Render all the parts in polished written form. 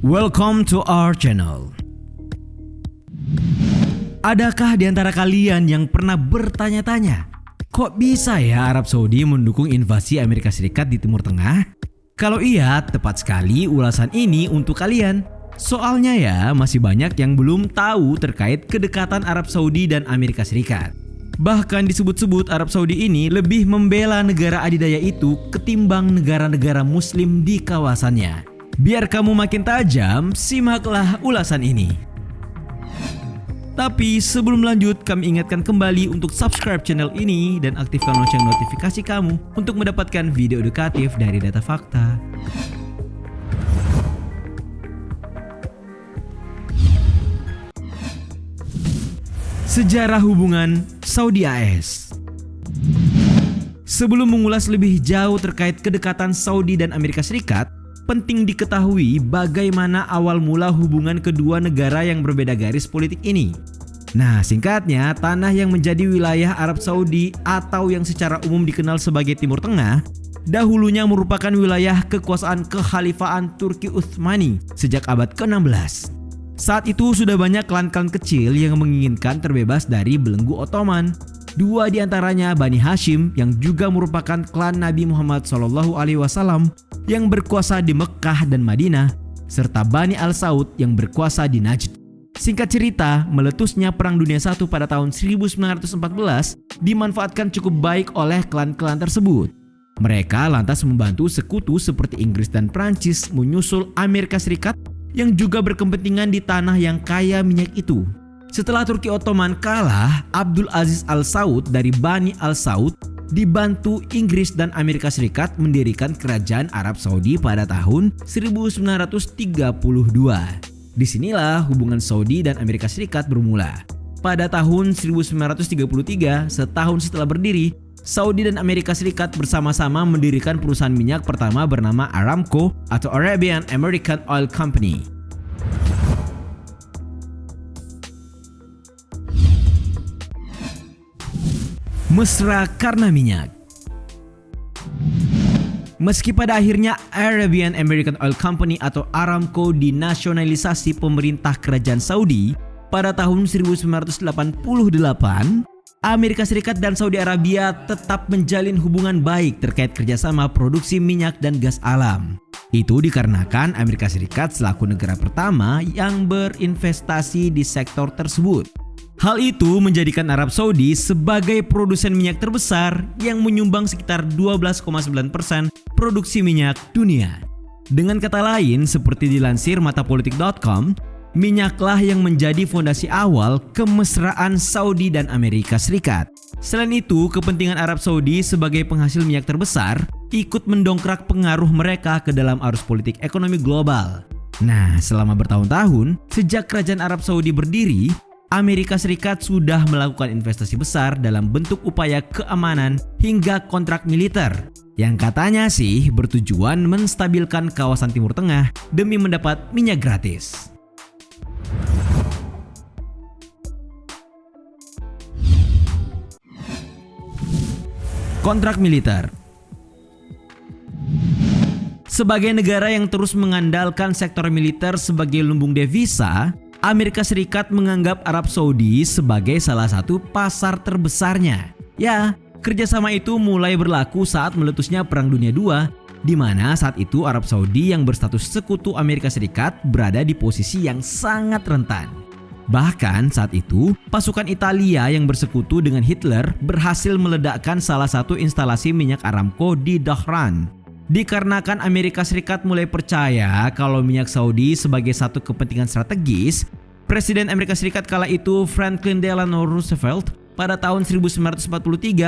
Welcome to our channel. Adakah di antara kalian yang pernah bertanya-tanya, kok bisa ya Arab Saudi mendukung invasi Amerika Serikat di Timur Tengah? Kalau iya, tepat sekali ulasan ini untuk kalian. Soalnya ya, masih banyak yang belum tahu terkait kedekatan Arab Saudi dan Amerika Serikat. Bahkan disebut-sebut Arab Saudi ini lebih membela negara adidaya itu ketimbang negara-negara muslim di kawasannya. Biar kamu makin tajam, simaklah ulasan ini. Tapi sebelum lanjut, kami ingatkan kembali untuk subscribe channel ini dan aktifkan lonceng notifikasi kamu untuk mendapatkan video edukatif dari Data Fakta. Sejarah hubungan Saudi-AS. Sebelum mengulas lebih jauh terkait kedekatan Saudi dan Amerika Serikat, penting diketahui bagaimana awal mula hubungan kedua negara yang berbeda garis politik ini. Nah, singkatnya, tanah yang menjadi wilayah Arab Saudi atau yang secara umum dikenal sebagai Timur Tengah, dahulunya merupakan wilayah kekuasaan Kekhalifaan Turki Utsmani sejak abad ke-16. Saat itu sudah banyak klan-klan kecil yang menginginkan terbebas dari belenggu Ottoman. Dua di antaranya Bani Hashim yang juga merupakan klan Nabi Muhammad SAW yang berkuasa di Mekkah dan Madinah, serta Bani Al-Saud yang berkuasa di Najd. Singkat cerita, meletusnya Perang Dunia I pada tahun 1914 dimanfaatkan cukup baik oleh klan-klan tersebut. Mereka lantas membantu sekutu seperti Inggris dan Prancis menyusul Amerika Serikat yang juga berkepentingan di tanah yang kaya minyak itu. Setelah Turki Ottoman kalah, Abdul Aziz Al-Saud dari Bani Al-Saud dibantu Inggris dan Amerika Serikat mendirikan Kerajaan Arab Saudi pada tahun 1932. Disinilah hubungan Saudi dan Amerika Serikat bermula. Pada tahun 1933, setahun setelah berdiri, Saudi dan Amerika Serikat bersama-sama mendirikan perusahaan minyak pertama bernama Aramco atau Arabian American Oil Company. Mesra karena minyak. Meski pada akhirnya Arabian American Oil Company atau Aramco dinasionalisasi pemerintah kerajaan Saudi pada tahun 1988, Amerika Serikat dan Saudi Arabia tetap menjalin hubungan baik terkait kerjasama produksi minyak dan gas alam. Itu dikarenakan Amerika Serikat selaku negara pertama yang berinvestasi di sektor tersebut. Hal itu menjadikan Arab Saudi sebagai produsen minyak terbesar yang menyumbang sekitar 12,9% produksi minyak dunia. Dengan kata lain, seperti dilansir matapolitik.com, minyaklah yang menjadi fondasi awal kemesraan Saudi dan Amerika Serikat. Selain itu, kepentingan Arab Saudi sebagai penghasil minyak terbesar ikut mendongkrak pengaruh mereka ke dalam arus politik ekonomi global. Nah, selama bertahun-tahun, sejak kerajaan Arab Saudi berdiri, Amerika Serikat sudah melakukan investasi besar dalam bentuk upaya keamanan hingga kontrak militer yang katanya sih bertujuan menstabilkan kawasan Timur Tengah demi mendapat minyak gratis. Kontrak militer. Sebagai negara yang terus mengandalkan sektor militer sebagai lumbung devisa, Amerika Serikat menganggap Arab Saudi sebagai salah satu pasar terbesarnya. Ya, kerjasama itu mulai berlaku saat meletusnya Perang Dunia II, di mana saat itu Arab Saudi yang berstatus sekutu Amerika Serikat berada di posisi yang sangat rentan. Bahkan saat itu, pasukan Italia yang bersekutu dengan Hitler berhasil meledakkan salah satu instalasi minyak Aramco di Dhahran. Dikarenakan Amerika Serikat mulai percaya kalau minyak Saudi sebagai satu kepentingan strategis, Presiden Amerika Serikat kala itu Franklin Delano Roosevelt pada tahun 1943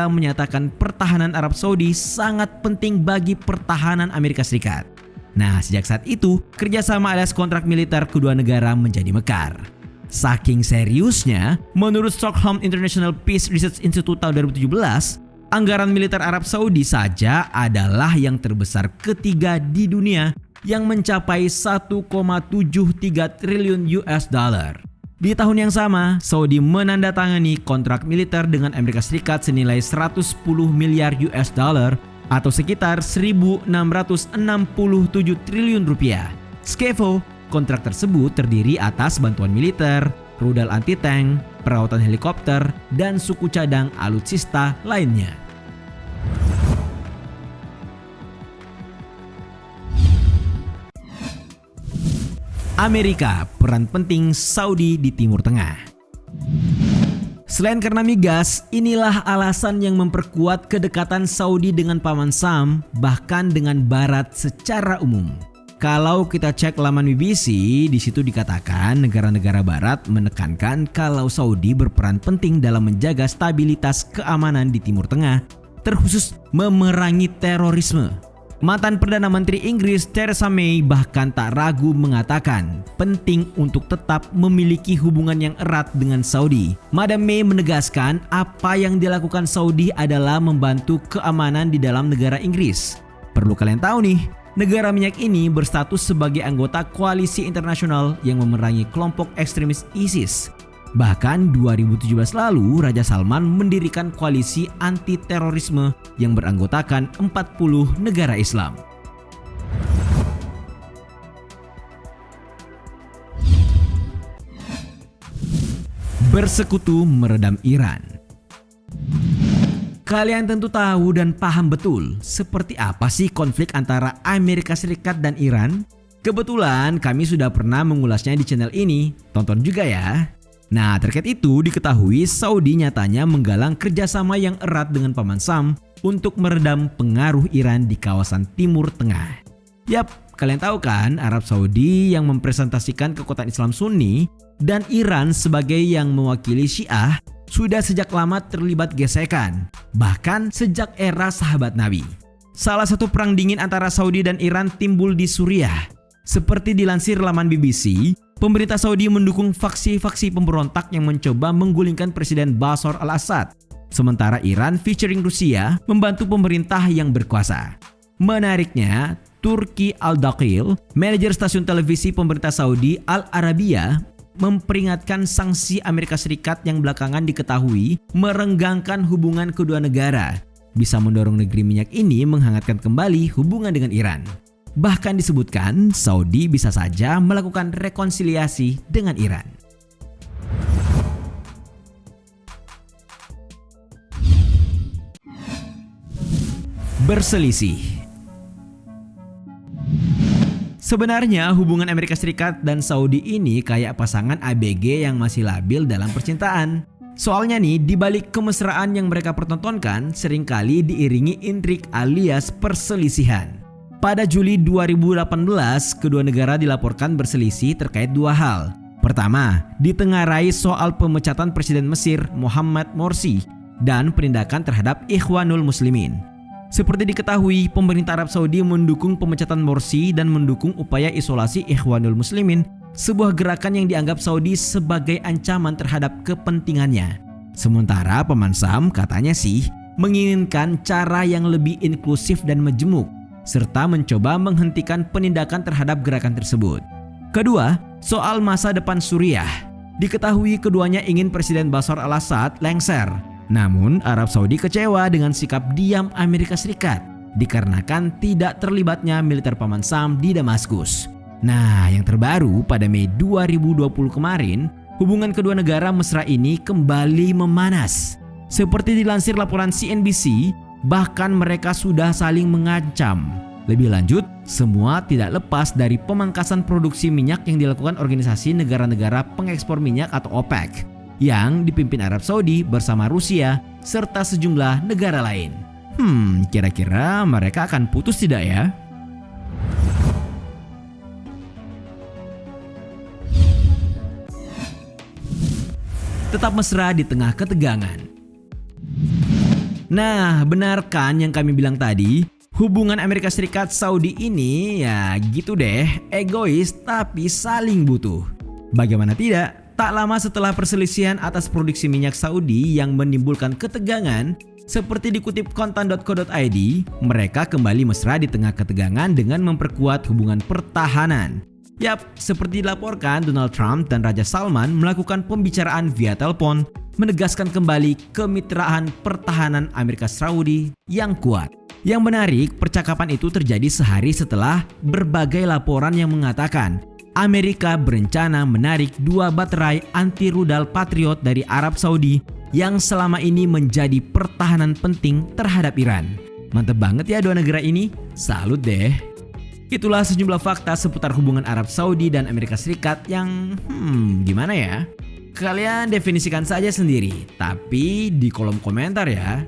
menyatakan pertahanan Arab Saudi sangat penting bagi pertahanan Amerika Serikat. Nah, sejak saat itu, kerjasama alias kontrak militer kedua negara menjadi mekar. Saking seriusnya, menurut Stockholm International Peace Research Institute tahun 2017, anggaran militer Arab Saudi saja adalah yang terbesar ketiga di dunia yang mencapai 1,73 triliun US dollar. Di tahun yang sama, Saudi menandatangani kontrak militer dengan Amerika Serikat senilai 110 miliar US dollar atau sekitar 1.667 triliun rupiah. Skevo Kontrak tersebut terdiri atas bantuan militer, rudal anti-tank, perawatan helikopter, dan suku cadang alutsista lainnya. Amerika, peran penting Saudi di Timur Tengah. Selain karena migas, inilah alasan yang memperkuat kedekatan Saudi dengan Paman Sam, bahkan dengan Barat secara umum. Kalau kita cek laman BBC, di situ dikatakan negara-negara Barat menekankan kalau Saudi berperan penting dalam menjaga stabilitas keamanan di Timur Tengah, terkhusus memerangi terorisme. Mantan Perdana Menteri Inggris Theresa May bahkan tak ragu mengatakan penting untuk tetap memiliki hubungan yang erat dengan Saudi. Madam May menegaskan apa yang dilakukan Saudi adalah membantu keamanan di dalam negara Inggris. Perlu kalian tahu nih, negara minyak ini berstatus sebagai anggota koalisi internasional yang memerangi kelompok ekstremis ISIS. Bahkan 2017 lalu, Raja Salman mendirikan koalisi anti-terorisme yang beranggotakan 40 negara Islam. Bersekutu meredam Iran. Kalian tentu tahu dan paham betul seperti apa sih konflik antara Amerika Serikat dan Iran? Kebetulan kami sudah pernah mengulasnya di channel ini, tonton juga ya. Nah, terkait itu diketahui Saudi nyatanya menggalang kerjasama yang erat dengan Paman Sam untuk meredam pengaruh Iran di kawasan Timur Tengah. Yap, kalian tahu kan Arab Saudi yang mempresentasikan kekuatan Islam Sunni dan Iran sebagai yang mewakili Syiah sudah sejak lama terlibat gesekan, bahkan sejak era sahabat Nabi. Salah satu perang dingin antara Saudi dan Iran timbul di Suriah. Seperti dilansir laman BBC, pemerintah Saudi mendukung faksi-faksi pemberontak yang mencoba menggulingkan Presiden Bashar al-Assad. Sementara Iran featuring Rusia membantu pemerintah yang berkuasa. Menariknya, Turki Al-Dakhil, manajer stasiun televisi pemerintah Saudi Al Arabiya, memperingatkan sanksi Amerika Serikat yang belakangan diketahui merenggangkan hubungan kedua negara, bisa mendorong negeri minyak ini menghangatkan kembali hubungan dengan Iran. Bahkan disebutkan Saudi bisa saja melakukan rekonsiliasi dengan Iran. Berselisih. Sebenarnya hubungan Amerika Serikat dan Saudi ini kayak pasangan ABG yang masih labil dalam percintaan. Soalnya nih, di balik kemesraan yang mereka pertontonkan seringkali diiringi intrik alias perselisihan. Pada Juli 2018, kedua negara dilaporkan berselisih terkait dua hal. Pertama, ditengarai soal pemecatan Presiden Mesir Mohamed Morsi dan penindakan terhadap Ikhwanul Muslimin. Seperti diketahui, pemerintah Arab Saudi mendukung pemecatan Morsi dan mendukung upaya isolasi Ikhwanul Muslimin, sebuah gerakan yang dianggap Saudi sebagai ancaman terhadap kepentingannya. Sementara Paman Sam katanya sih menginginkan cara yang lebih inklusif dan majemuk, serta mencoba menghentikan penindakan terhadap gerakan tersebut. Kedua, soal masa depan Suriah. Diketahui keduanya ingin Presiden Bashar al-Assad lengser. Namun Arab Saudi kecewa dengan sikap diam Amerika Serikat dikarenakan tidak terlibatnya militer Paman Sam di Damaskus. Nah, yang terbaru pada Mei 2020 kemarin, hubungan kedua negara mesra ini kembali memanas. Seperti dilansir laporan CNBC, bahkan mereka sudah saling mengancam. Lebih lanjut, semua tidak lepas dari pemangkasan produksi minyak yang dilakukan organisasi negara-negara pengekspor minyak atau OPEC yang dipimpin Arab Saudi bersama Rusia serta sejumlah negara lain. Kira-kira mereka akan putus tidak ya? Tetap mesra di tengah ketegangan. Nah, benarkan yang kami bilang tadi? Hubungan Amerika Serikat Saudi ini ya gitu deh, egois tapi saling butuh. Bagaimana tidak? Tak lama setelah perselisihan atas produksi minyak Saudi yang menimbulkan ketegangan, seperti dikutip kontan.co.id, mereka kembali mesra di tengah ketegangan dengan memperkuat hubungan pertahanan. Yap, seperti dilaporkan, Donald Trump dan Raja Salman melakukan pembicaraan via telepon, menegaskan kembali kemitraan pertahanan Amerika Saudi yang kuat. Yang menarik, percakapan itu terjadi sehari setelah berbagai laporan yang mengatakan Amerika berencana menarik 2 baterai anti rudal Patriot dari Arab Saudi yang selama ini menjadi pertahanan penting terhadap Iran. Mantep banget ya dua negara ini, salut deh. Itulah sejumlah fakta seputar hubungan Arab Saudi dan Amerika Serikat yang gimana ya? Kalian definisikan saja sendiri, tapi di kolom komentar ya.